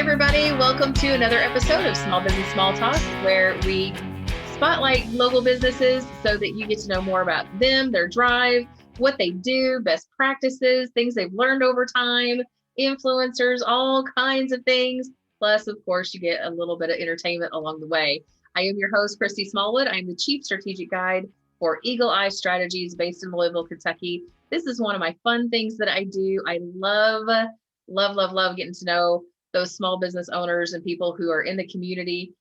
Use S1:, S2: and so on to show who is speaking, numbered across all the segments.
S1: everybody, welcome to another episode of Small Business Small Talk, where we spotlight local businesses so that you get to know more about them, their drive, what they do, best practices, things they've learned over time, influencers, all kinds of things. Plus, of course, you get a little bit of entertainment along the way. I am your host, Christy Smallwood. I'm the Chief Strategic Guide for Eagle Eye Strategies based in Louisville, Kentucky. This is one of my fun things that I do. I love getting to know those small business owners and people who are in the community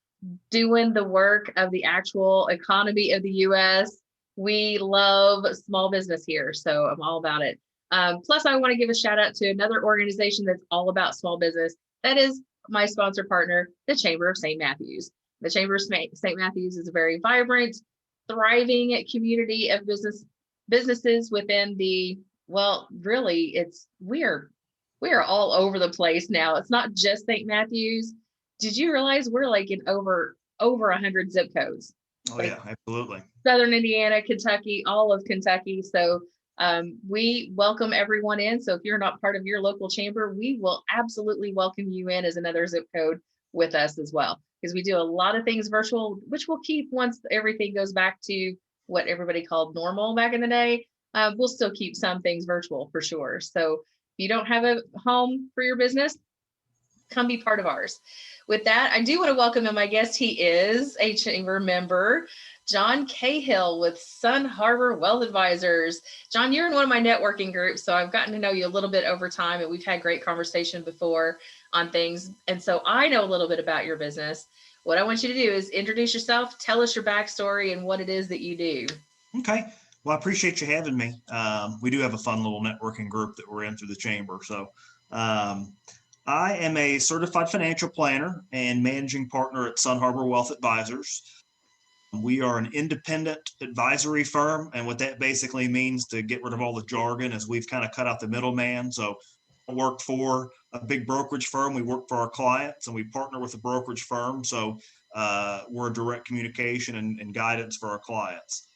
S1: doing the work of the actual economy of the U.S. We love small business here, so I'm all about it. Plus, I want to give a shout out to another organization that's all about small business. That is my sponsor partner, the Chamber of St. Matthews. The Chamber of St. Matthews is a very vibrant, thriving community of businesses within the, well, really, we are all over the place now. It's not just St. Matthews. Did you realize we're like in over 100 zip codes?
S2: Oh,
S1: like
S2: yeah, absolutely.
S1: Southern Indiana, Kentucky, all of Kentucky. So we welcome everyone in. So if you're not part of your local chamber, we will absolutely welcome you in as another zip code with us as well, because we do a lot of things virtual, which we'll keep once everything goes back to what everybody called normal back in the day. We'll still keep some things virtual for sure. So if you don't have a home for your business, come be part of ours. With that, I do want to welcome in my guest. He is a chamber member, John Cahill with Sun Harbor Wealth Advisors. John, you're in one of my networking groups, so I've gotten to know you a little bit over time, and we've had great conversation before on things. And so I know a little bit about your business. What I want you to do is introduce yourself, tell us your backstory and what it is that you do.
S2: Okay. Well, I appreciate you having me. We do have a fun little networking group that we're in through the chamber. So I am a certified financial planner and managing partner at Sun Harbor Wealth Advisors. We are an independent advisory firm, and what that basically means, to get rid of all the jargon, is we've kind of cut out the middleman. So I work for a big brokerage firm. We work for our clients, and we partner with a brokerage firm. So we're direct communication and guidance for our clients.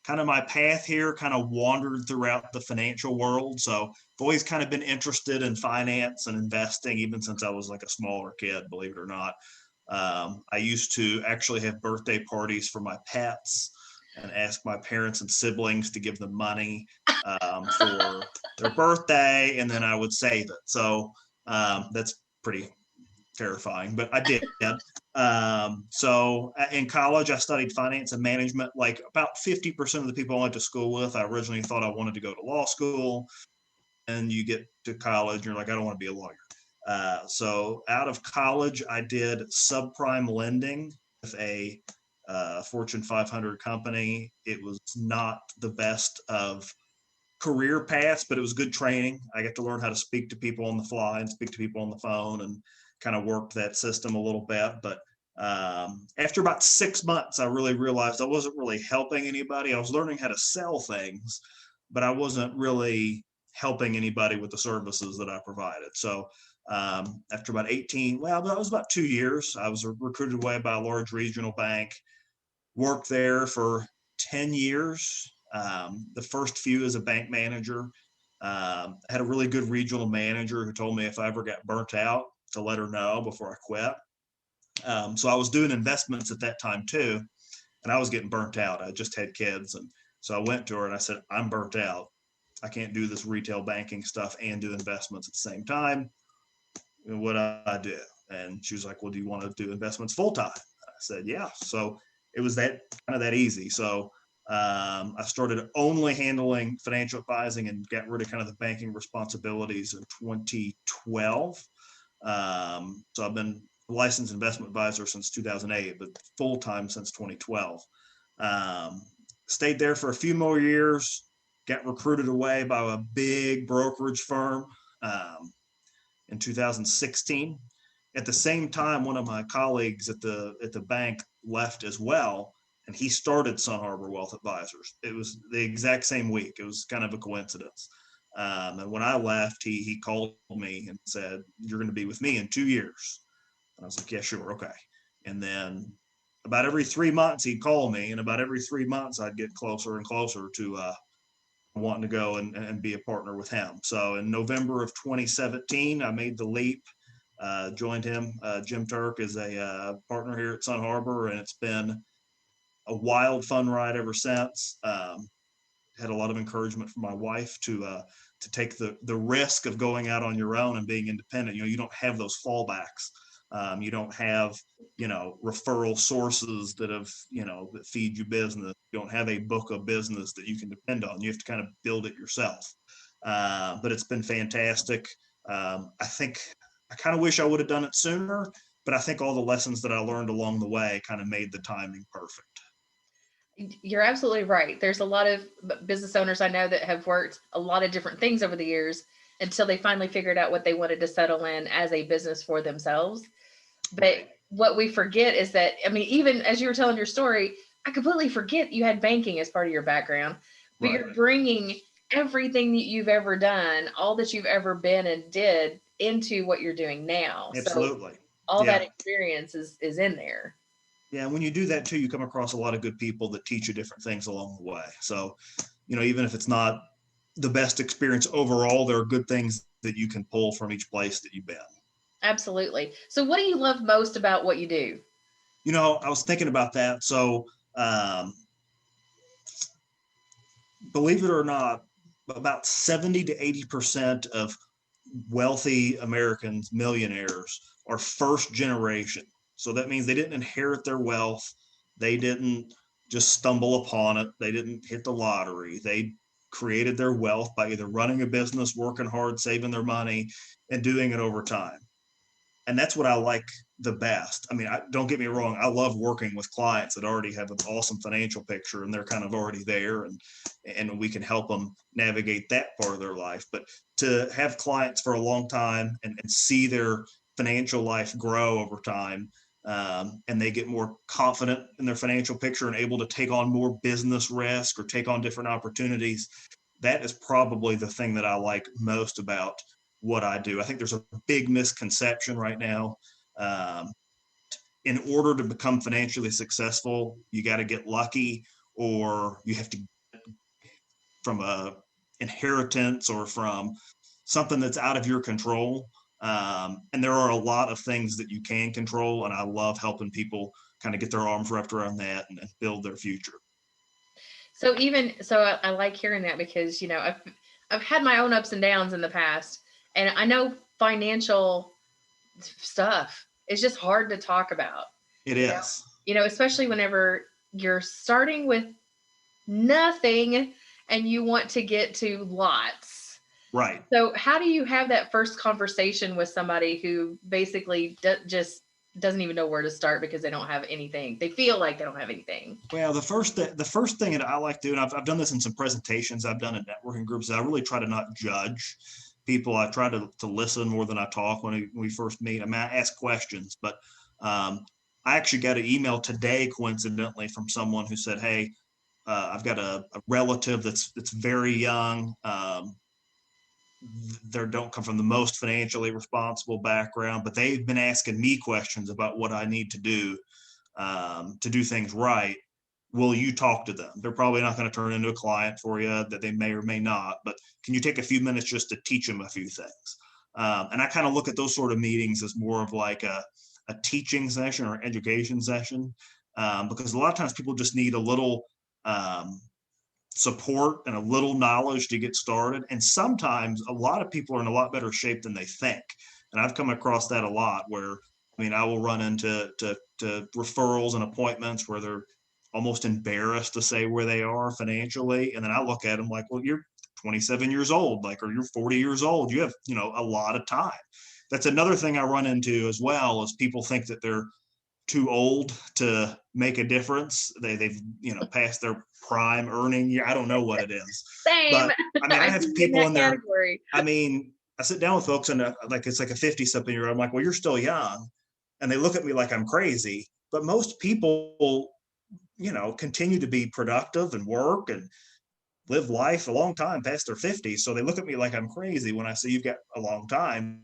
S2: Kind of my path here kind of wandered throughout the financial world. So I've always kind of been interested in finance and investing, even since I was like a smaller kid, believe it or not. I used to actually have birthday parties for my pets and ask my parents and siblings to give them money for their birthday, and then I would save it. So that's pretty terrifying, but I did. So in college, I studied finance and management. Like about 50% of the people I went to school with, I originally thought I wanted to go to law school. And you get to college, and you're like, I don't want to be a lawyer. So out of college, I did subprime lending with a Fortune 500 company. It was not the best of career paths, but it was good training. I got to learn how to speak to people on the fly and speak to people on the phone, and kind of worked that system a little bit. But after about 6 months, I really realized I wasn't really helping anybody. I was learning how to sell things, but I wasn't really helping anybody with the services that I provided. So after about 18, well, that was about 2 years, I was recruited away by a large regional bank, worked there for 10 years. The first few as a bank manager. Had a really good regional manager who told me if I ever got burnt out to let her know before I quit. So I was doing investments at that time too, and I was getting burnt out. I just had kids. And so I went to her and I said, I'm burnt out. I can't do this retail banking stuff and do investments at the same time. What do I do? And she was like, well, do you want to do investments full time? I said, yeah. So it was that kind of that easy. So I started only handling financial advising and got rid of kind of the banking responsibilities in 2012. So I've been a licensed investment advisor since 2008, but full-time since 2012. Stayed there for a few more years, got recruited away by a big brokerage firm in 2016. At the same time, one of my colleagues at the bank left as well, and he started Sun Harbor Wealth Advisors. It was the exact same week. It was kind of a coincidence. And when I left, he called me and said, you're going to be with me in 2 years. And I was like, yeah, sure. Okay. And then about every 3 months, he'd call me, and about every 3 months, I'd get closer and closer to wanting to go and be a partner with him. So in November of 2017, I made the leap Joined him. Jim Turk is a partner here at Sun Harbor, and it's been a wild, fun ride ever since. Had a lot of encouragement from my wife to take the risk of going out on your own and being independent. You know, you don't have those fallbacks. You don't have, you know, referral sources that have, you know, that feed you business. You don't have a book of business that you can depend on. You have to kind of build it yourself. But it's been fantastic. I think I kind of wish I would have done it sooner, but I think all the lessons that I learned along the way kind of made the timing perfect.
S1: You're absolutely right. There's a lot of business owners I know that have worked a lot of different things over the years until they finally figured out what they wanted to settle in as a business for themselves. But
S2: Right.
S1: what we forget is that, I mean, even as you were telling your story, I completely forget you had banking as part of your background, but
S2: Right.
S1: you're bringing everything that you've ever done, all that you've ever been and did into what you're doing now. So
S2: Absolutely.
S1: all that
S2: Yeah.
S1: experience is in there.
S2: Yeah. And when you do that too, you come across a lot of good people that teach you different things along the way. So, you know, even if it's not the best experience overall, there are good things that you can pull from each place that you've been.
S1: Absolutely. So what do you love most about what you do?
S2: You know, I was thinking about that. So, um, believe it or not, about 70 to 80% of wealthy Americans, millionaires, are first generation. So that means they didn't inherit their wealth. They didn't just stumble upon it. They didn't hit the lottery. They created their wealth by either running a business, working hard, saving their money, and doing it over time. And that's what I like the best. I mean, don't get me wrong. I love working with clients that already have an awesome financial picture and they're kind of already there, and we can help them navigate that part of their life. But to have clients for a long time and see their financial life grow over time, and they get more confident in their financial picture and able to take on more business risk or take on different opportunities, that is probably the thing that I like most about what I do. I think there's a big misconception right now. Um, in order to become financially successful, you got to get lucky, or you have to from a inheritance or from something that's out of your control. And there are a lot of things that you can control, and I love helping people kind of get their arms wrapped around that and build their future.
S1: So even so, I like hearing that because I've had my own ups and downs in the past, and I know financial stuff is just hard to talk about.
S2: It
S1: You know,
S2: is.
S1: especially whenever you're starting with nothing and you want to get to lots.
S2: Right.
S1: So how do you have that first conversation with somebody who basically just doesn't even know where to start because they don't have anything? They feel like they don't have anything.
S2: Well, the first thing that I like doing, I've done this in some presentations I've done in networking groups. I really try to not judge people. I try to listen more than I talk when we first meet. I mean, I ask questions, but um, I actually got an email today, coincidentally, from someone who said, "Hey, I've got a relative that's very young. They don't come from the most financially responsible background, but they've been asking me questions about what I need to do things right. Will you talk to them? They're probably not going to turn into a client for you, that they may or may not, but can you take a few minutes just to teach them a few things?" And I kind of look at those sort of meetings as more of like a teaching session or education session, because a lot of times people just need a little um, support and a little knowledge to get started. And sometimes a lot of people are in a lot better shape than they think. And I've come across that a lot where, I mean, I will run into to referrals and appointments where they're almost embarrassed to say where they are financially. And then I look at them like, well, you're 27 years old, like, or you're 40 years old. You have, a lot of time. That's another thing I run into as well, is people think that they're too old to make a difference. They've passed their prime earning year. I don't know what it is,
S1: Same.
S2: but I mean, I
S1: I
S2: have
S1: could be in
S2: people
S1: that
S2: in there.
S1: category.
S2: I mean, I sit down with folks and like it's like a 50-something year old. I'm like, well, you're still young, and they look at me like I'm crazy. But most people, continue to be productive and work and live life a long time past their 50s. So they look at me like I'm crazy when I say you've got a long time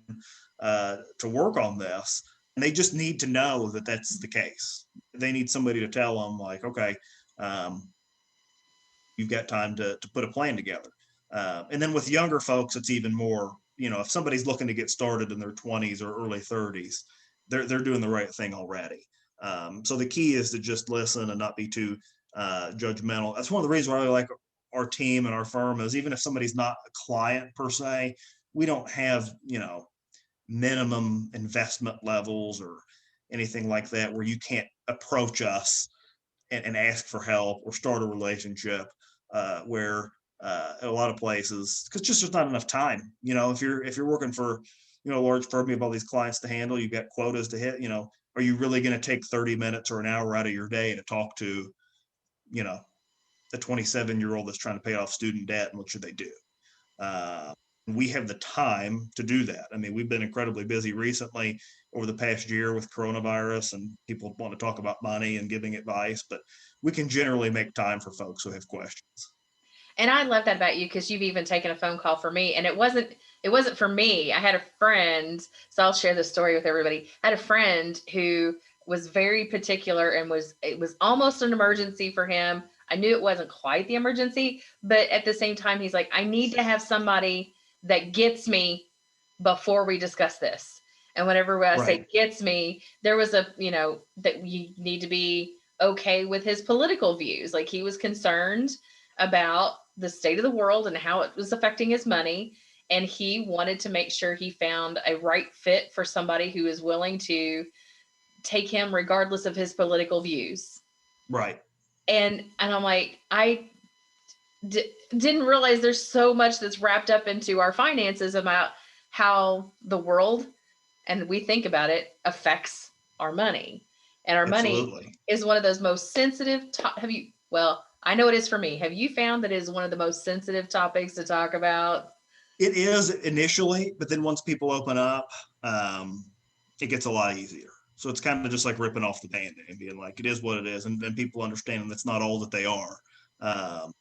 S2: to work on this. And they just need to know that that's the case. They need somebody to tell them, like, okay, um, you've got time to put a plan together. And then with younger folks, it's even more if somebody's looking to get started in their 20s or early 30s, they're doing the right thing already. So the key is to just listen and not be too judgmental. That's one of the reasons why I really like our team and our firm is even if somebody's not a client per se, we don't have, minimum investment levels or anything like that where you can't approach us and ask for help or start a relationship where a lot of places, because just there's not enough time. If you're working for a large firm, you have all these clients to handle, you've got quotas to hit. Are you really going to take 30 minutes or an hour out of your day to talk to you know a 27-year-old that's trying to pay off student debt, and what should they do? uh, we have the time to do that. I mean, we've been incredibly busy recently over the past year with coronavirus, and people want to talk about money and giving advice, but we can generally make time for folks who have questions.
S1: And I love that about you because you've even taken a phone call for me, and it wasn't for me. I had a friend, so I'll share this story with everybody. I had a friend who was very particular, and it was almost an emergency for him. I knew it wasn't quite the emergency, but at the same time, he's like, I need to have somebody that gets me before we discuss this. And whenever I
S2: Right.
S1: say gets me, there was that you need to be okay with his political views. Like he was concerned about the state of the world and how it was affecting his money. And he wanted to make sure he found a right fit for somebody who is willing to take him regardless of his political views.
S2: Right.
S1: And I'm like, didn't realize there's so much that's wrapped up into our finances about how the world, and we think about it, affects our money. And our money
S2: Absolutely.
S1: is one of those most sensitive well, I know it is for me. Have you found that it is one of the most sensitive topics to talk about?
S2: It is initially, but then once people open up, um, it gets a lot easier. So it's kind of just like ripping off the band-aid and being like, it is what it is. And then people understand that's not all that they are. Um,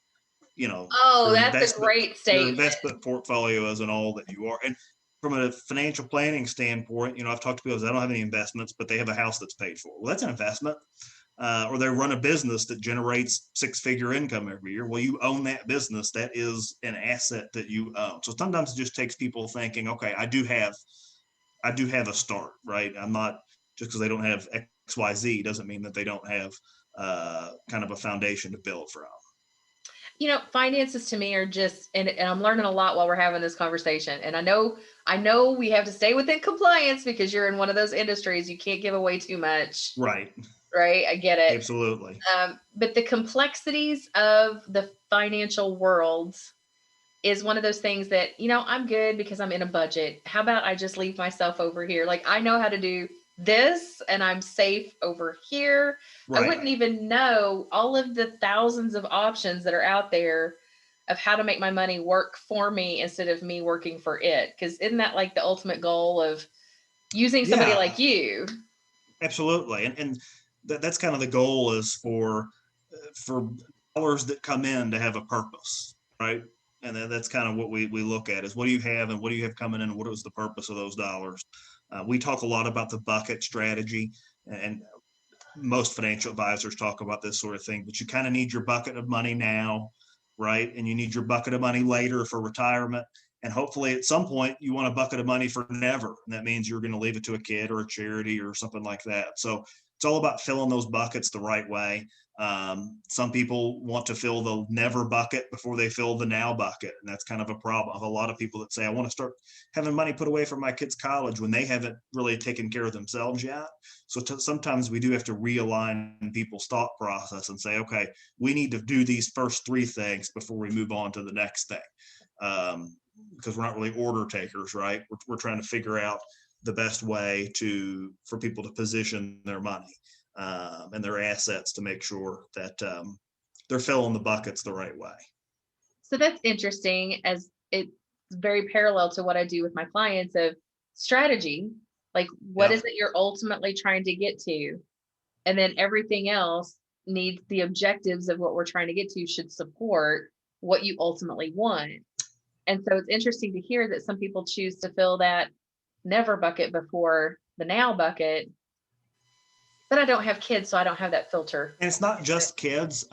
S1: Oh,
S2: your
S1: that's a
S2: investment
S1: great
S2: your
S1: statement.
S2: investment portfolio isn't all that you are. And from a financial planning standpoint, I've talked to people that don't have any investments, but they have a house that's paid for. Well, that's an investment. Or they run a business that generates six-figure income every year. Well, you own that business. That is an asset that you own. So sometimes it just takes people thinking, okay, I do have a start, right? I'm not just because they don't have XYZ doesn't mean that they don't have kind of a foundation to build from.
S1: Finances to me are just, and I'm learning a lot while we're having this conversation. And I know we have to stay within compliance because you're in one of those industries. You can't give away too much,
S2: Right.
S1: right? I get it.
S2: Absolutely.
S1: But the complexities of the financial world is one of those things that, I'm good because I'm in a budget. How about I just leave myself over here? Like I know how to do this and I'm safe over here. I
S2: Right.
S1: wouldn't even know all of the thousands of options that are out there of how to make my money work for me instead of me working for it. Because isn't that like the ultimate goal of using somebody
S2: Yeah,
S1: like you?
S2: absolutely. And that's kind of the goal is for dollars that come in to have a purpose, right? And that's kind of what we look at is what do you have and what do you have coming in and what is the purpose of those dollars? We talk a lot about the bucket strategy, and most financial advisors talk about this sort of thing, but you kind of need your bucket of money now, right? And you need your bucket of money later for retirement. And hopefully at some point you want a bucket of money for never. And that means you're going to leave it to a kid or a charity or something like that. So it's all about filling those buckets the right way. Some people want to fill the never bucket before they fill the now bucket. And that's kind of a problem. I have a lot of people that say, I want to start having money put away for my kids' college when they haven't really taken care of themselves yet. So sometimes we do have to realign people's thought process and say, okay, we need to do these first three things before we move on to the next thing. Because we're not really order takers, right? We're trying to figure out the best way for people to position their money and their assets to make sure that they're filling the buckets the right way.
S1: So that's interesting, as it's very parallel to what I do with my clients of strategy. Like, what
S2: Yep.
S1: is it you're ultimately trying to get to? And then everything else needs the objectives of what we're trying to get to should support what you ultimately want. And so it's interesting to hear that some people choose to fill that never bucket before the now bucket. But I don't have kids, so I don't have that filter.
S2: And it's not just kids.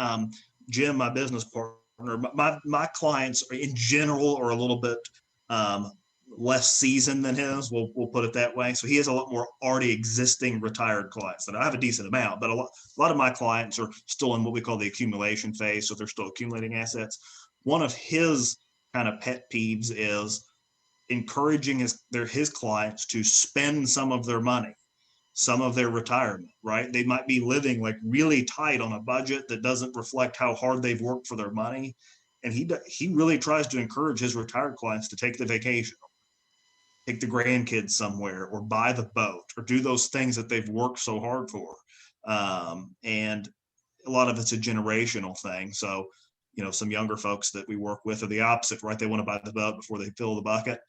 S2: Jim, my business partner, my clients in general are a little bit less seasoned than his. We'll put it that way. So he has a lot more already existing retired clients that I have a decent amount, but a lot of my clients are still in what we call the accumulation phase. So they're still accumulating assets. One of his kind of pet peeves is encouraging his clients to spend some of their money, some of their retirement, right? They might be living like really tight on a budget that doesn't reflect how hard they've worked for their money. And he really tries to encourage his retired clients to take the vacation, take the grandkids somewhere, or buy the boat, or do those things that they've worked so hard for. And a lot of it's a generational thing. So, some younger folks that we work with are the opposite, right? They want to buy the boat before they fill the bucket,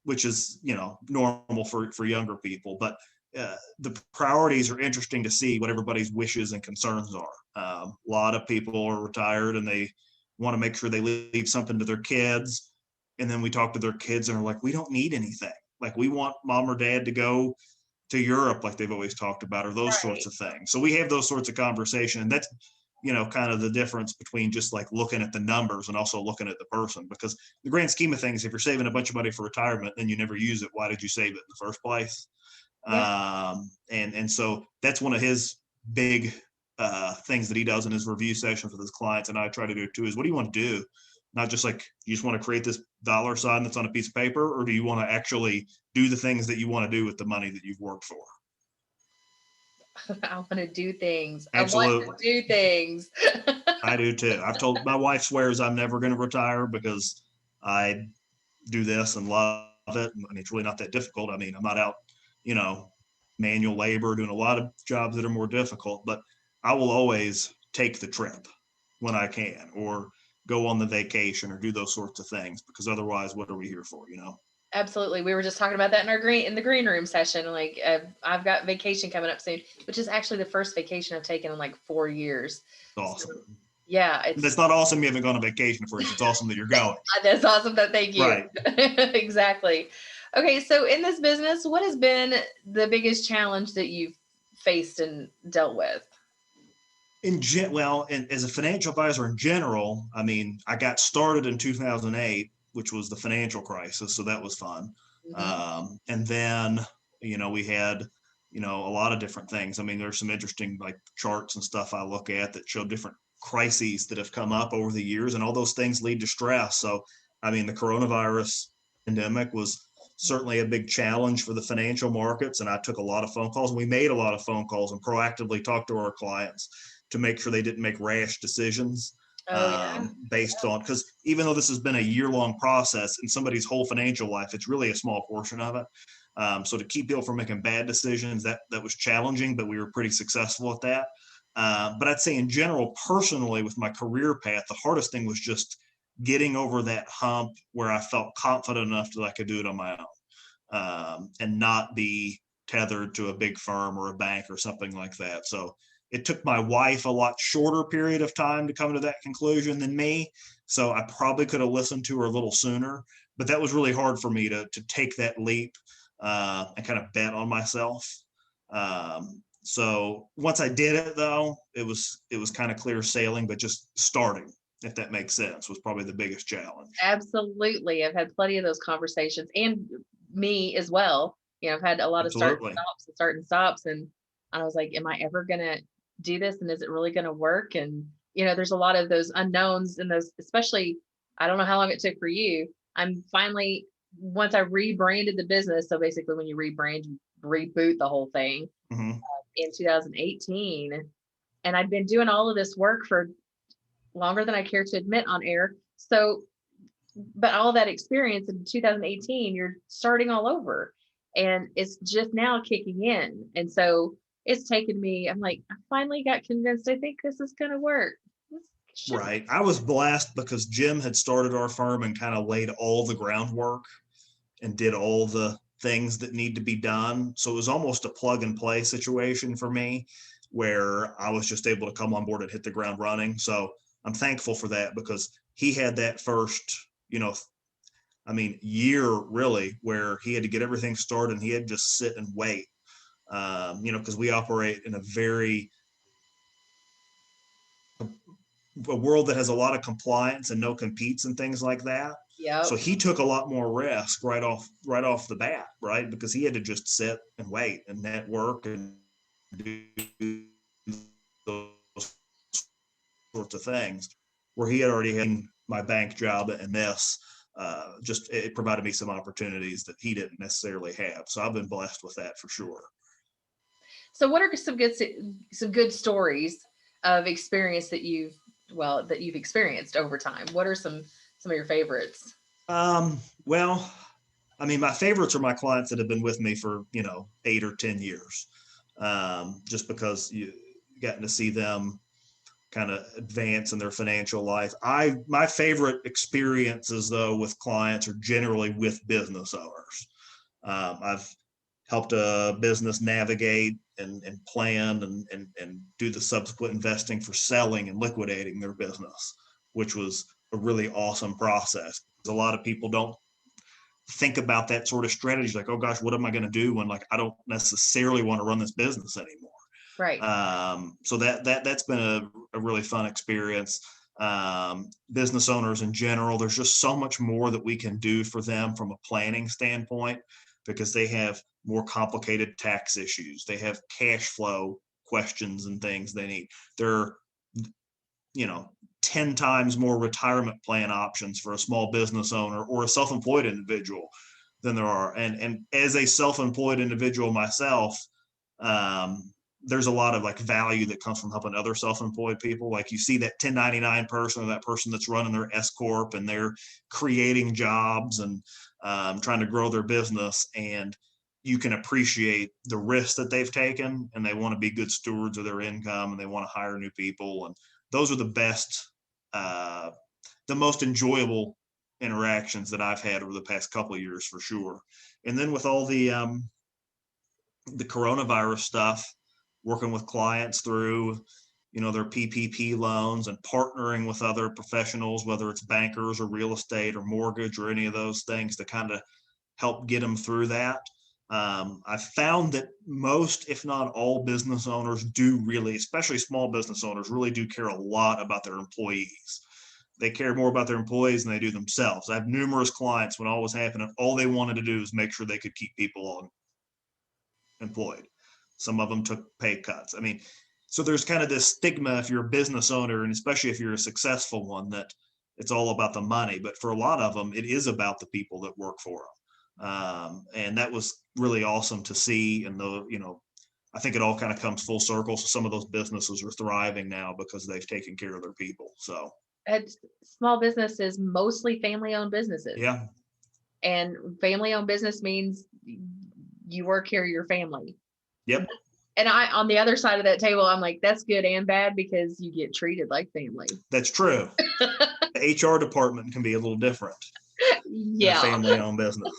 S2: which is, normal for younger people. But the priorities are interesting to see what everybody's wishes and concerns are. A lot of people are retired and they want to make sure they leave something to their kids. And then we talk to their kids and are like, we don't need anything. Like, we want mom or dad to go to Europe like they've always talked about, or those sorts of things. So we have those sorts of conversation. And that's, kind of the difference between just like looking at the numbers and also looking at the person, because the grand scheme of things, if you're saving a bunch of money for retirement, then you never use it. Why did you save it in the first place? Yeah. And so that's one of his big things that he does in his review sessions with his clients. And I try to do too, is what do you want to do? Not just like, you just want to create this dollar sign that's on a piece of paper, or do you want to actually do the things that you want to do with the money that you've worked for?
S1: I want to do things.
S2: Absolutely.
S1: I want to do things.
S2: I do too. I've told, my wife swears I'm never going to retire because I do this and love it. And it's really not that difficult. I mean, I'm not out, manual labor, doing a lot of jobs that are more difficult, but I will always take the trip when I can, or go on the vacation, or do those sorts of things, because otherwise, what are we here for,
S1: Absolutely. We were just talking about that in the green room session. Like, I've got vacation coming up soon, which is actually the first vacation I've taken in like 4 years.
S2: Awesome.
S1: So, yeah.
S2: It's not awesome you haven't gone on vacation for us. It's awesome that you're going.
S1: That's awesome. Thank you.
S2: Right.
S1: Exactly. Okay. So in this business, what has been the biggest challenge that you've faced and dealt with?
S2: And as a financial advisor in general, I mean, I got started in 2008, which was the financial crisis. So that was fun. Mm-hmm. And then, we had, a lot of different things. I mean, there's some interesting like charts and stuff I look at that show different crises that have come up over the years, and all those things lead to stress. So, I mean, the coronavirus pandemic was certainly a big challenge for the financial markets. And I took a lot of phone calls, and we made a lot of phone calls and proactively talked to our clients to make sure they didn't make rash decisions based on, because even though this has been a year-long process in somebody's whole financial life, it's really a small portion of it. So to keep people from making bad decisions, that was challenging, but we were pretty successful at that. But I'd say in general, personally, with my career path, the hardest thing was just getting over that hump where I felt confident enough that I could do it on my own, and not be tethered to a big firm or a bank or something like that. So it took my wife a lot shorter period of time to come to that conclusion than me. So I probably could have listened to her a little sooner, but that was really hard for me to take that leap and kind of bet on myself. So once I did it, though, it was kind of clear sailing, but just starting, if that makes sense, was probably the biggest challenge.
S1: Absolutely. I've had plenty of those conversations, and me as well. I've had a lot of start and stops. And I was like, am I ever going to do this? And is it really going to work? And, there's a lot of those unknowns, and those, especially, I don't know how long it took for you. I'm finally, once I rebranded the business. So basically when you rebrand, you reboot the whole thing. Mm-hmm. In 2018. And I'd been doing all of this work for longer than I care to admit on air. So, but all that experience in 2018, you're starting all over, and it's just now kicking in. And so it's taken me, I'm like, I finally got convinced. I think this is going to work.
S2: Right. I was blessed because Jim had started our firm and kind of laid all the groundwork and did all the things that need to be done. So it was almost a plug and play situation for me, where I was just able to come on board and hit the ground running. So I'm thankful for that, because he had that first, year really, where he had to get everything started, and he had to just sit and wait, because we operate in a world that has a lot of compliance and no competes and things like that.
S1: Yep.
S2: So he took a lot more risk right off the bat, right? Because he had to just sit and wait and network and do those sorts of things, where he had already had my bank job and this. Just it provided me some opportunities that he didn't necessarily have. So I've been blessed with that for sure.
S1: So what are some good stories of experience that you've experienced over time? What are some of your favorites?
S2: Well, I mean, my favorites are my clients that have been with me for, 8 or 10 years. Just because you gotten to see them kind of advance in their financial life. My favorite experiences though with clients are generally with business owners. I've helped a business navigate and plan and do the subsequent investing for selling and liquidating their business, which was a really awesome process. A lot of people don't think about that sort of strategy, like, oh gosh, what am I going to do when like I don't necessarily want to run this business anymore.
S1: Right.
S2: So that's been a really fun experience. Business owners in general, there's just so much more that we can do for them from a planning standpoint, because they have more complicated tax issues. They have cash flow questions and things they need. They're, 10 times more retirement plan options for a small business owner or a self-employed individual than there are. And as a self-employed individual myself, there's a lot of like value that comes from helping other self-employed people. Like you see that 1099 person or that person that's running their S corp and they're creating jobs and trying to grow their business, and you can appreciate the risks that they've taken, and they want to be good stewards of their income, and they want to hire new people. And those are the best, the most enjoyable interactions that I've had over the past couple of years for sure. And then with all the coronavirus stuff, working with clients through, their PPP loans and partnering with other professionals, whether it's bankers or real estate or mortgage or any of those things, to kind of help get them through that. I found that most, if not all, business owners do really, especially small business owners, really do care a lot about their employees. They care more about their employees than they do themselves. I have numerous clients when all was happening, all they wanted to do is make sure they could keep people on employed. Some of them took pay cuts. I mean, so there's kind of this stigma if you're a business owner, and especially if you're a successful one, that it's all about the money. But for a lot of them, it is about the people that work for them. And that was really awesome to see. And I think it all kind of comes full circle. So some of those businesses are thriving now because they've taken care of their people. So
S1: And small businesses, mostly family-owned businesses.
S2: yeah.
S1: And family-owned business means you work here, your family.
S2: Yep.
S1: And on the other side of that table, I'm like, that's good and bad, because you get treated like family.
S2: That's true. The HR department can be a little different.
S1: Yeah.
S2: Family-owned business.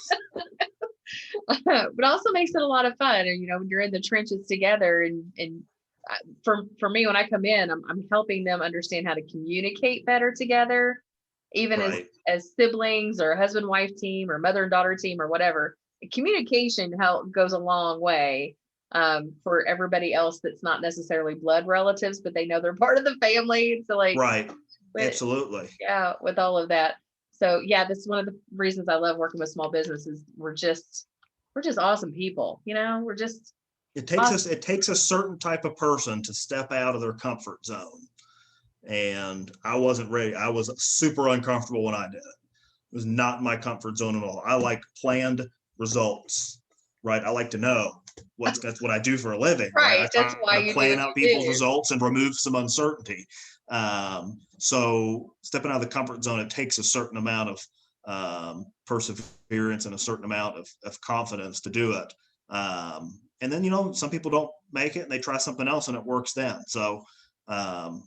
S1: But also makes it a lot of fun. And, you're in the trenches together. And for me, when I come in, I'm helping them understand how to communicate better together, even
S2: right.
S1: as siblings or husband-wife team or mother and daughter team or whatever. Communication goes a long way for everybody else that's not necessarily blood relatives, but they know they're part of the family. So
S2: right. Absolutely.
S1: Yeah, with all of that. So yeah, this is one of the reasons I love working with small businesses. We're just awesome people. We're just
S2: it takes a certain type of person to step out of their comfort zone. And I wasn't ready. I was super uncomfortable when I did it. It was not my comfort zone at all. I like planned results, right? I like to know that's what I do for a living, right? I
S1: That's why
S2: to
S1: you
S2: plan out people's results and remove some uncertainty. So stepping out of the comfort zone, it takes a certain amount of perseverance and a certain amount of confidence to do it. And then, some people don't make it and they try something else and it works then. So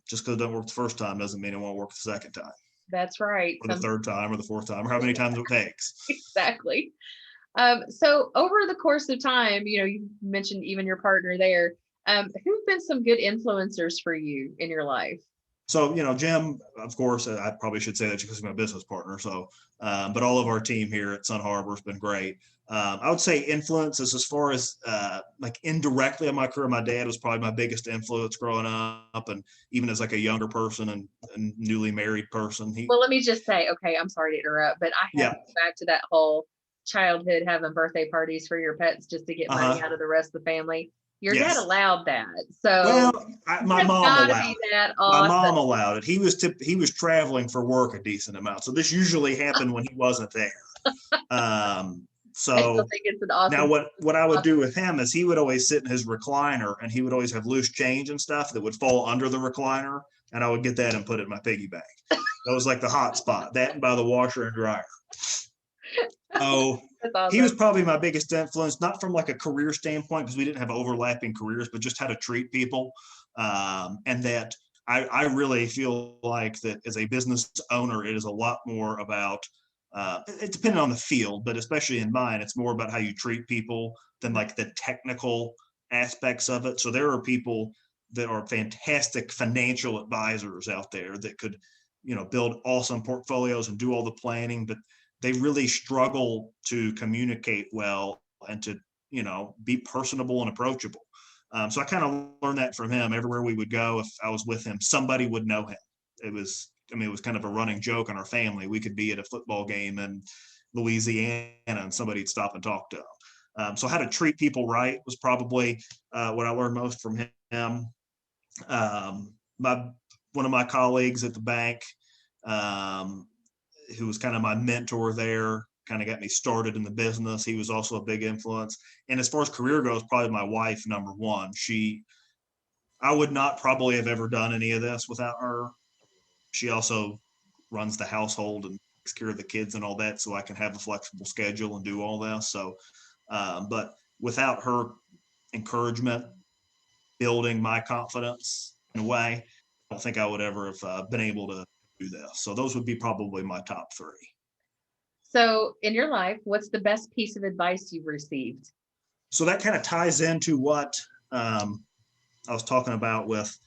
S2: just because it doesn't work the first time doesn't mean it won't work the second time.
S1: That's right.
S2: Or the third time or the fourth time, or how many times it takes.
S1: Exactly. So over the course of time, you mentioned even your partner there. Who've been some good influencers for you in your life?
S2: So, Jim, of course, I probably should say that because he's my business partner. So, but all of our team here at Sun Harbor has been great. I would say influences as far as like indirectly in my career. My dad was probably my biggest influence growing up, and even as like a younger person and newly married person.
S1: Well, let me just say, okay, I'm sorry to interrupt, but I have
S2: Yeah,
S1: to go back to that whole childhood having birthday parties for your pets just to get money
S2: uh-huh,
S1: out of the rest of the family. Your dad
S2: yes.
S1: allowed that. So
S2: Well, my
S1: that's
S2: mom
S1: gotta
S2: allowed
S1: be
S2: it.
S1: that
S2: My
S1: awesome.
S2: mom allowed it. He was traveling for work a decent amount, so this usually happened when he wasn't there. Um,
S1: I still
S2: so
S1: think it's an
S2: now
S1: awesome.
S2: what I would do with him is he would always sit in his recliner and he would always have loose change and stuff that would fall under the recliner, and I would get that and put it in my piggy bank. That was like the hot spot. That and by the washer and dryer. So
S1: That's
S2: he was
S1: awesome.
S2: probably my biggest influence, not from like a career standpoint because we didn't have overlapping careers, but just how to treat people. And that I really feel like that as a business owner, it is a lot more about it depending on the field, but especially in mine, it's more about how you treat people than like the technical aspects of it. So there are people that are fantastic financial advisors out there that could, build awesome portfolios and do all the planning, but they really struggle to communicate well and to, be personable and approachable. So I kind of learned that from him. Everywhere we would go, if I was with him, somebody would know him. It was kind of a running joke in our family. We could be at a football game in Louisiana and somebody'd stop and talk to him. So how to treat people right was probably what I learned most from him. My One of my colleagues at the bank, um, who was kind of my mentor there, kind of got me started in the business. He was also a big influence. And as far as career goes, probably my wife, number one. I would not probably have ever done any of this without her. She also runs the household and takes care of the kids and all that, so I can have a flexible schedule and do all this. So, but without her encouragement, building my confidence in a way, I don't think I would ever have been able to do this. So those would be probably my top three.
S1: So in your life, what's the best piece of advice you've received?
S2: So that kind of ties into what I was talking about with,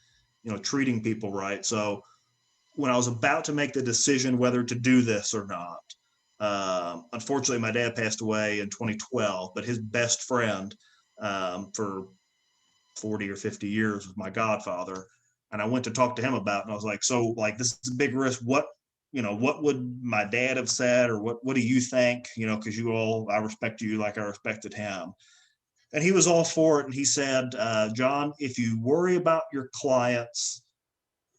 S2: treating people right. So when I was about to make the decision whether to do this or not, unfortunately, my dad passed away in 2012, but his best friend for 40 or 50 years was my godfather. And I went to talk to him about it, and I was like, so like, this is a big risk. What would my dad have said, or what do you think? Because I respect you like I respected him. And he was all for it. And he said, John, if you worry about your clients,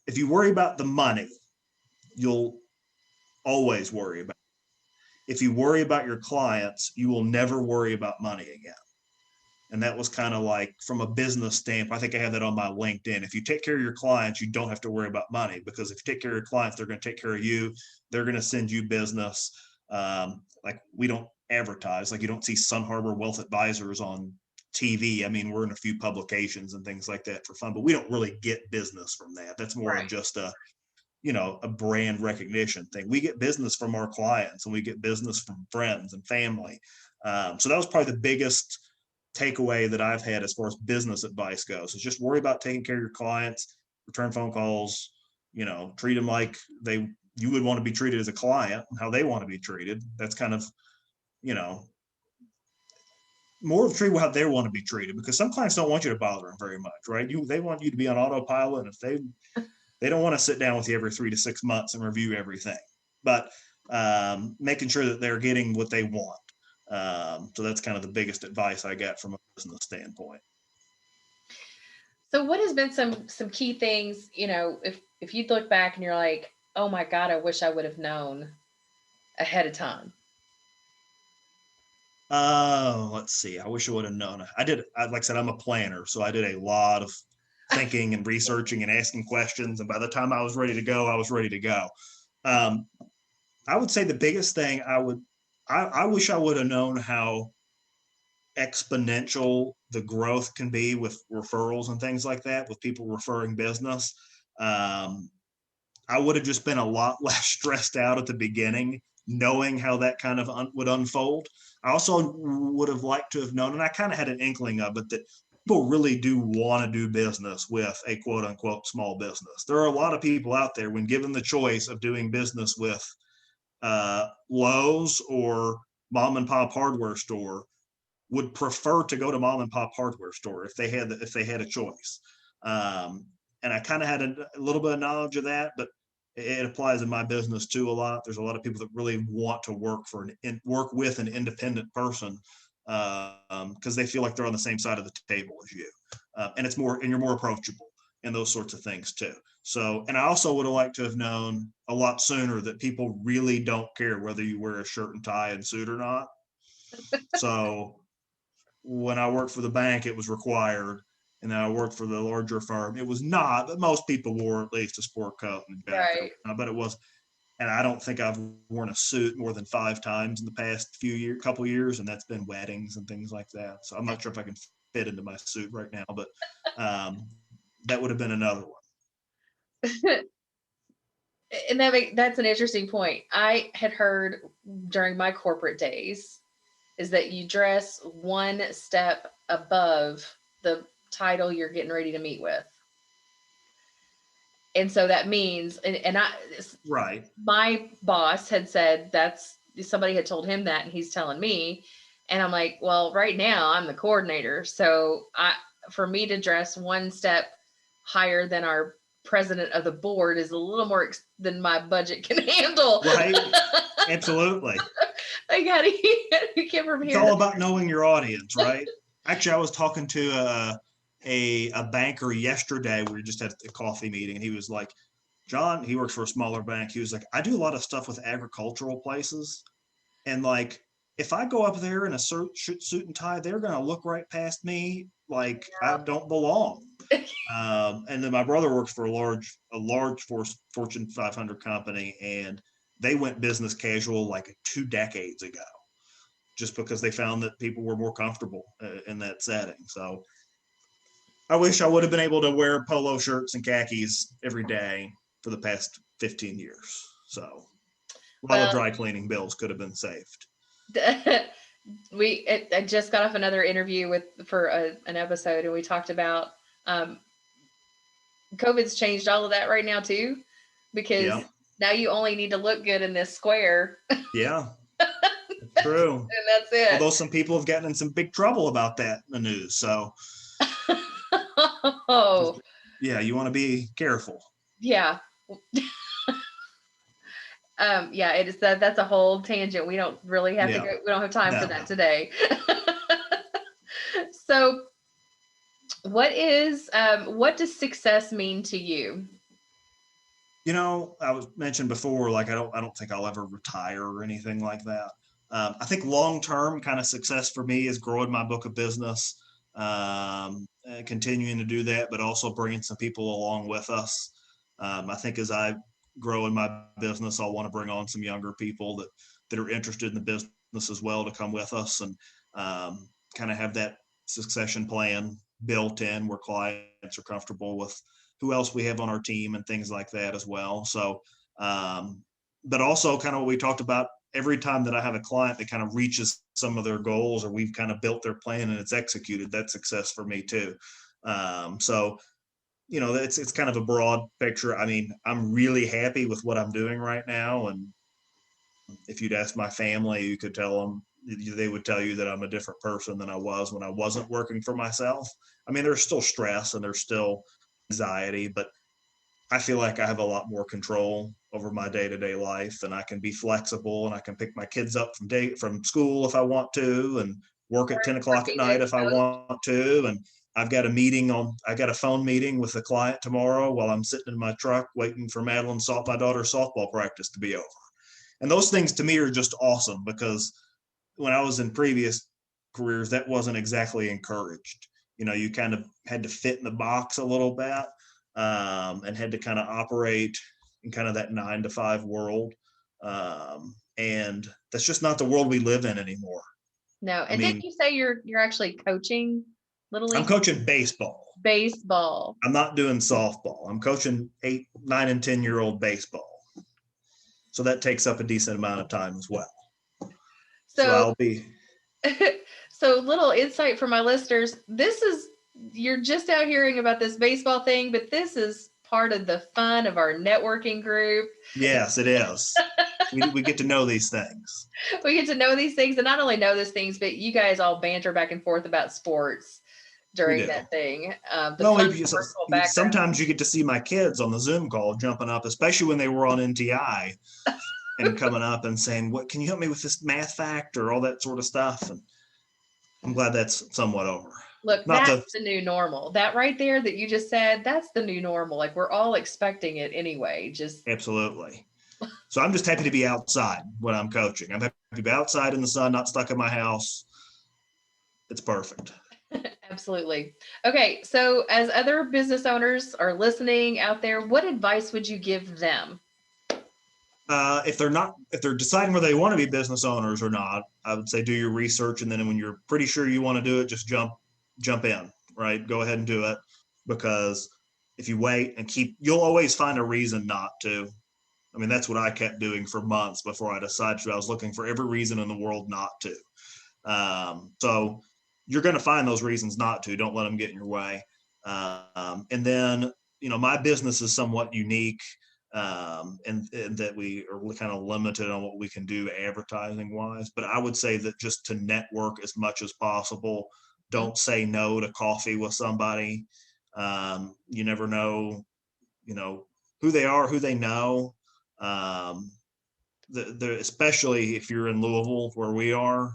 S2: if you worry about the money, you'll always worry about it. If you worry about your clients, you will never worry about money again. And that was kind of like from a business standpoint. I think I have that on my LinkedIn. If you take care of your clients, you don't have to worry about money, because if you take care of your clients, they're going to take care of you. They're going to send you business. Like we don't advertise, like you don't see Sun Harbor Wealth Advisors on TV. I mean, we're in a few publications and things like that for fun, but we don't really get business from that. That's more of
S1: Right.
S2: just a brand recognition thing. We get business from our clients and we get business from friends and family. So that was probably the biggest takeaway that I've had as far as business advice goes, is just worry about taking care of your clients, return phone calls, treat them like you would want to be treated as a client and how they want to be treated. That's kind of, you know, more of treat how they want to be treated, because some clients don't want you to bother them very much, right? They want you to be on autopilot. And if they don't want to sit down with you every 3 to 6 months and review everything, but making sure that they're getting what they want. So that's kind of the biggest advice I got from a business standpoint.
S1: So what has been some key things, if you look back and you're like, oh my God, I wish I would have known ahead of time.
S2: Let's see. I wish I would have known. Like I said, I'm a planner, so I did a lot of thinking and researching and asking questions. And by the time I was ready to go, I was ready to go. Um, I would say the biggest thing I wish I would have known how exponential the growth can be with referrals and things like that, with people referring business. Um, I would have just been a lot less stressed out at the beginning, knowing how that kind of would unfold. I also would have liked to have known, and I kind of had an inkling of it, that people really do want to do business with a quote unquote small business. There are a lot of people out there, when given the choice of doing business with Lowe's or mom and pop hardware store would prefer to go to mom and pop hardware store if they had a choice. And I kind of had a little bit of knowledge of that, but it applies in my business too a lot. There's a lot of people that really want to work with an independent person because they feel like they're on the same side of the table as you, and you're more approachable and those sorts of things too. So, and I also would have liked to have known a lot sooner that people really don't care whether you wear a shirt and tie and suit or not. So when I worked for the bank, it was required. And then I worked for the larger firm. It was not, but most people wore at least a sport coat and jacket.
S1: Right.
S2: But it was, and I don't think I've worn a suit more than 5 times in the past couple years, and that's been weddings and things like that. So I'm not sure if I can fit into my suit right now, but that would have been another one.
S1: And that's an interesting point. I had heard during my corporate days is that you dress one step above the title you're getting ready to meet with. And so that means,
S2: Right.
S1: my boss had said somebody had told him that, and he's telling me, and I'm like, well, right now I'm the coordinator. So for me to dress one step higher than our president of the board is a little more than my budget can handle.
S2: Right. Absolutely.
S1: I gotta get from here.
S2: It's all about knowing your audience, right? Actually, I was talking to a banker yesterday. We just had a coffee meeting, and he was like, John, he works for a smaller bank. He was like, I do a lot of stuff with agricultural places. And like, if I go up there in a suit and tie, they're going to look right past me like I don't belong. And then my brother works for a large Fortune 500 company, and they went business casual like 2 decades ago, just because they found that people were more comfortable in that setting. So I wish I would have been able to wear polo shirts and khakis every day for the past 15 years. So a lot of dry cleaning bills could have been saved.
S1: I just got off another interview for an episode, and we talked about COVID's changed all of that right now too, because now you only need to look good in this square.
S2: Yeah, true.
S1: And that's it.
S2: Although some people have gotten in some big trouble about that in the news. So, yeah, you want to be careful.
S1: Yeah. Yeah, it is that's a whole tangent. We don't really have to go. We don't have time for that today. So, what does success mean to you?
S2: You know, I was mentioned before, like I don't think I'll ever retire or anything like that. I think long-term kind of success for me is growing my book of business, continuing to do that, but also bringing some people along with us. I think as I grow in my business, I'll want to bring on some younger people that are interested in the business as well to come with us, and kind of have that succession plan built in where clients are comfortable with who else we have on our team and things like that as well. So, but also kind of what we talked about, every time that I have a client that kind of reaches some of their goals, or we've kind of built their plan and it's executed, that's success for me too. So, you know, it's kind of a broad picture. I mean, I'm really happy with what I'm doing right now. And if you'd ask my family, you could tell them, they would tell you that I'm a different person than I was when I wasn't working for myself. I mean, there's still stress and there's still anxiety, but I feel like I have a lot more control over my day-to-day life, and I can be flexible, and I can pick my kids up from school if I want to, and work at 10 o'clock at night if I want to. And I got a phone meeting with a client tomorrow while I'm sitting in my truck waiting for my daughter's softball practice to be over. And those things to me are just awesome, because when I was in previous careers, that wasn't exactly encouraged. You know, you kind of had to fit in the box a little bit, and had to kind of operate in kind of that 9 to 5 world. And that's just not the world we live in anymore.
S1: No. And didn't you say you're actually coaching Little League?
S2: I'm coaching baseball.
S1: Baseball.
S2: I'm not doing softball. I'm coaching 8, 9, and 10-year-old baseball. So that takes up a decent amount of time as well. So I'll be.
S1: So little insight for my listeners. You're just out hearing about this baseball thing, but this is part of the fun of our networking group.
S2: Yes, it is. we get to know these things.
S1: We get to know these things, and not only know these things, but you guys all banter back and forth about sports
S2: We
S1: during
S2: do.
S1: that thing. The
S2: Well,
S1: fun personal background.
S2: sometimes you get to see my kids on the Zoom call jumping up, especially when they were on NTI and coming up and saying, "What can you help me with this math fact or all that sort of stuff?" And I'm glad that's somewhat over.
S1: Look,
S2: Not
S1: that's
S2: to
S1: the new normal. That right there that you just said, that's the new normal. Like we're all expecting it anyway. Just
S2: Absolutely. So I'm just happy to be outside when I'm coaching. I'm happy to be outside in the sun, not stuck in my house. It's perfect.
S1: absolutely. Okay, so as other business owners are listening out there, what advice would you give them?
S2: If they're deciding whether they want to be business owners or not, I would say do your research, and then when you're pretty sure you want to do it, just jump in, right? Go ahead and do it, because if you wait and you'll always find a reason not to. I mean, that's what I kept doing for months before I decided to. I was looking for every reason in the world not to. So you're going to find those reasons not to. Don't let them get in your way. And then, my business is somewhat unique, and that we are kind of limited on what we can do advertising wise. But I would say that just to network as much as possible. Don't say no to coffee with somebody. You never know, who they are, who they know. Um, Especially if you're in Louisville, where we are.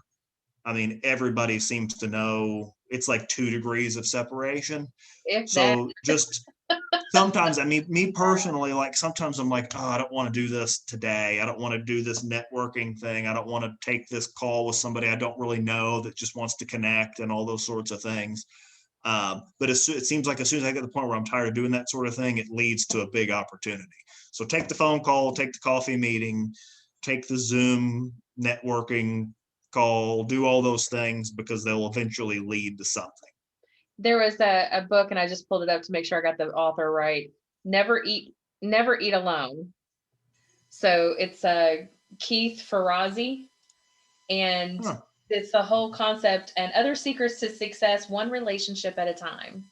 S2: I mean, everybody seems to know it's like 2 degrees of separation.
S1: If that,
S2: So just sometimes, I mean, me personally, like sometimes I'm like, oh, I don't want to do this today. I don't want to do this networking thing. I don't want to take this call with somebody I don't really know that just wants to connect and all those sorts of things. But it seems like as soon as I get to the point where I'm tired of doing that sort of thing, it leads to a big opportunity. So take the phone call, take the coffee meeting, take the Zoom networking call, do all those things, because they'll eventually lead to something.
S1: there was a book, and I just pulled it up to make sure I got the author right. Never eat alone. So it's Keith Ferrazzi, and
S2: Huh.
S1: it's the whole concept and other secrets to success, one relationship at a time.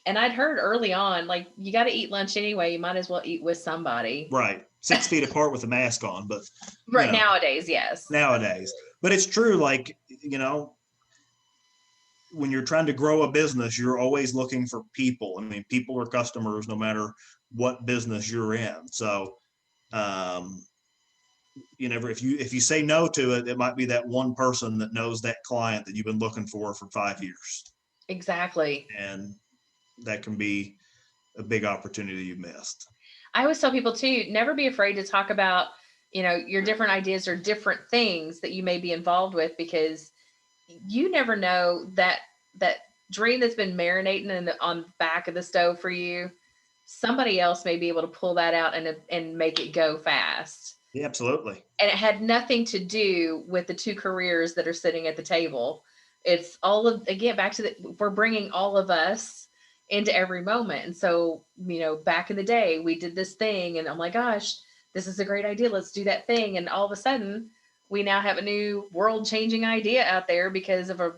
S1: And I'd heard early on, like, you got to eat lunch anyway. You might as well eat with somebody.
S2: Right. 6 feet apart with a mask on, but
S1: Right nowadays, yes.
S2: nowadays. But it's true, like, when you're trying to grow a business, you're always looking for people. I mean, people are customers no matter what business you're in. So, if you say no to it, it might be that one person that knows that client that you've been looking for 5 years.
S1: Exactly.
S2: And that can be a big opportunity you missed.
S1: I always tell people too, never be afraid to talk about, your different ideas or different things that you may be involved with, because you never know that dream that's been marinating on the back of the stove for you. Somebody else may be able to pull that out and make it go fast.
S2: Yeah, absolutely.
S1: And it had nothing to do with the two careers that are sitting at the table. It's all of, again, back to we're bringing all of us into every moment. And so, back in the day, we did this thing, and I'm like, gosh, this is a great idea. Let's do that thing. And all of a sudden, we now have a new world changing idea out there because of a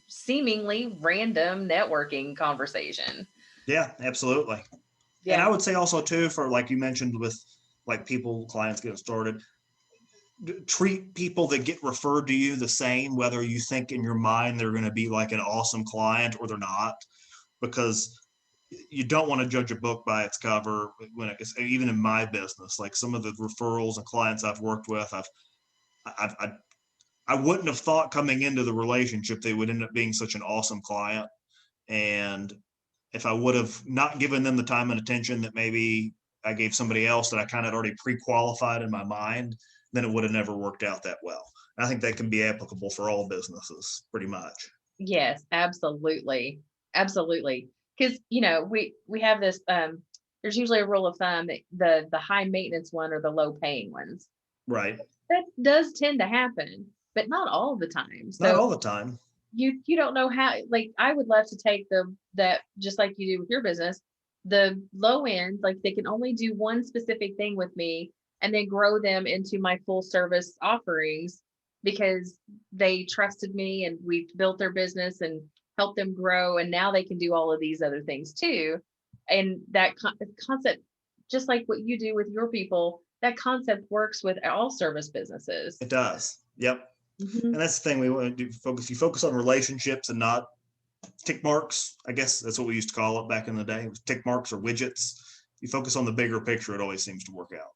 S1: seemingly random networking conversation.
S2: Yeah, absolutely.
S1: Yeah.
S2: And I would say also too, for like you mentioned with like clients getting started, treat people that get referred to you the same, whether you think in your mind they're going to be like an awesome client or they're not, because you don't want to judge a book by its cover. Even in my business, like some of the referrals and clients I've worked with, I wouldn't have thought coming into the relationship they would end up being such an awesome client. And if I would have not given them the time and attention that maybe I gave somebody else that I kind of already pre-qualified in my mind, then it would have never worked out that well. And I think that can be applicable for all businesses pretty much.
S1: Yes, absolutely. Absolutely. Because, we have this, there's usually a rule of thumb that the high maintenance one or the low paying ones.
S2: Right.
S1: That does tend to happen, but not all the time.
S2: Not
S1: So
S2: all the time.
S1: you don't know how, like, I would love to take that just like you do with your business, the low end, like they can only do one specific thing with me and then grow them into my full service offerings because they trusted me and we built their business and helped them grow. And now they can do all of these other things too. And that concept, just like what you do with your people, that concept works with all service businesses.
S2: It does. Yep.
S1: Mhm.
S2: And that's the thing we want to do. You focus on relationships and not tick marks. I guess that's what we used to call it back in the day. It was tick marks or widgets. You focus on the bigger picture, it always seems to work out.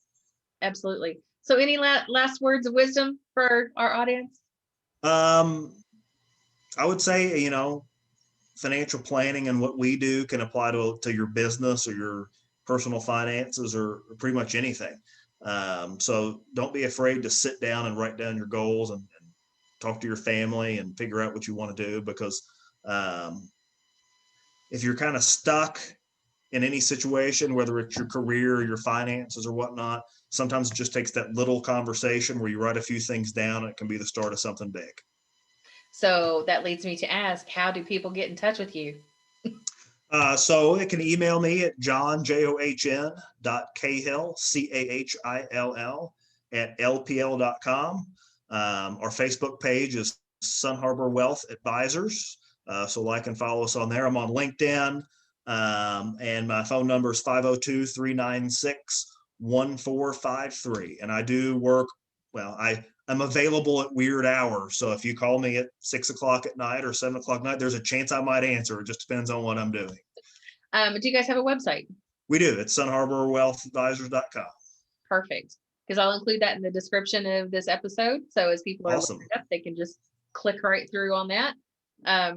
S1: Absolutely. So any last words of wisdom for our audience?
S2: Um, I would say, financial planning and what we do can apply to your business or your personal finances or pretty much anything. So don't be afraid to sit down and write down your goals and talk to your family and figure out what you want to do, because if you're kind of stuck in any situation, whether it's your career or your finances or whatnot, sometimes it just takes that little conversation where you write a few things down and it can be the start of something big.
S1: So that leads me to ask, how do people get in touch with you?
S2: So it can email me at john.cahill, Cahill, at lpl.com. Our Facebook page is Sun Harbor Wealth Advisors. So like and follow us on there. I'm on LinkedIn. And my phone number is 502-396-1453. And I do work, I'm available at weird hours. So if you call me at 6:00 at night or 7:00 at night, there's a chance I might answer. It just depends on what I'm doing.
S1: Do you guys have a website?
S2: We do. It's sunharborwealthadvisors.com.
S1: Perfect. Because I'll include that in the description of this episode. So as people are
S2: Awesome.
S1: looking up, they can just click right through on that.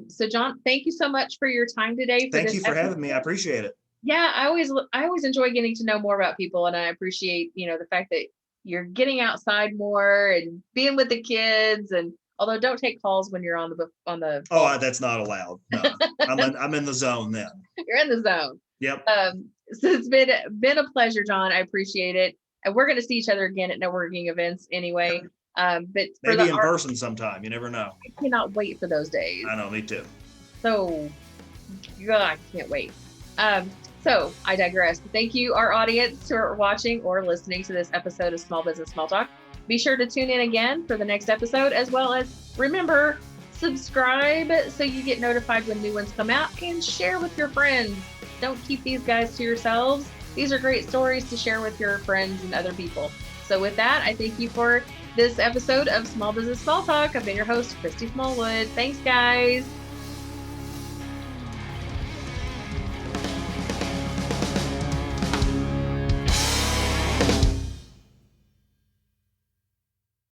S1: So John, thank you so much for your time today.
S2: Thank you for having me. I appreciate it.
S1: Yeah, I always enjoy getting to know more about people, and I appreciate, the fact that you're getting outside more and being with the kids. And although don't take calls when you're on the
S2: Oh, that's not allowed. No, I'm in the zone then.
S1: You're in the zone.
S2: Yep.
S1: So it's been a pleasure, John. I appreciate it. And we're going to see each other again at networking events anyway. But for
S2: maybe in person sometime. You never know.
S1: I cannot wait for those days.
S2: I know, me too.
S1: So, I can't wait. So I digress. Thank you, our audience, who are watching or listening to this episode of Small Business Small Talk. Be sure to tune in again for the next episode, as well as remember, subscribe so you get notified when new ones come out, and share with your friends. Don't keep these guys to yourselves. These are great stories to share with your friends and other people. So with that, I thank you for this episode of Small Business Small Talk. I've been your host, Christy Smallwood. Thanks, guys.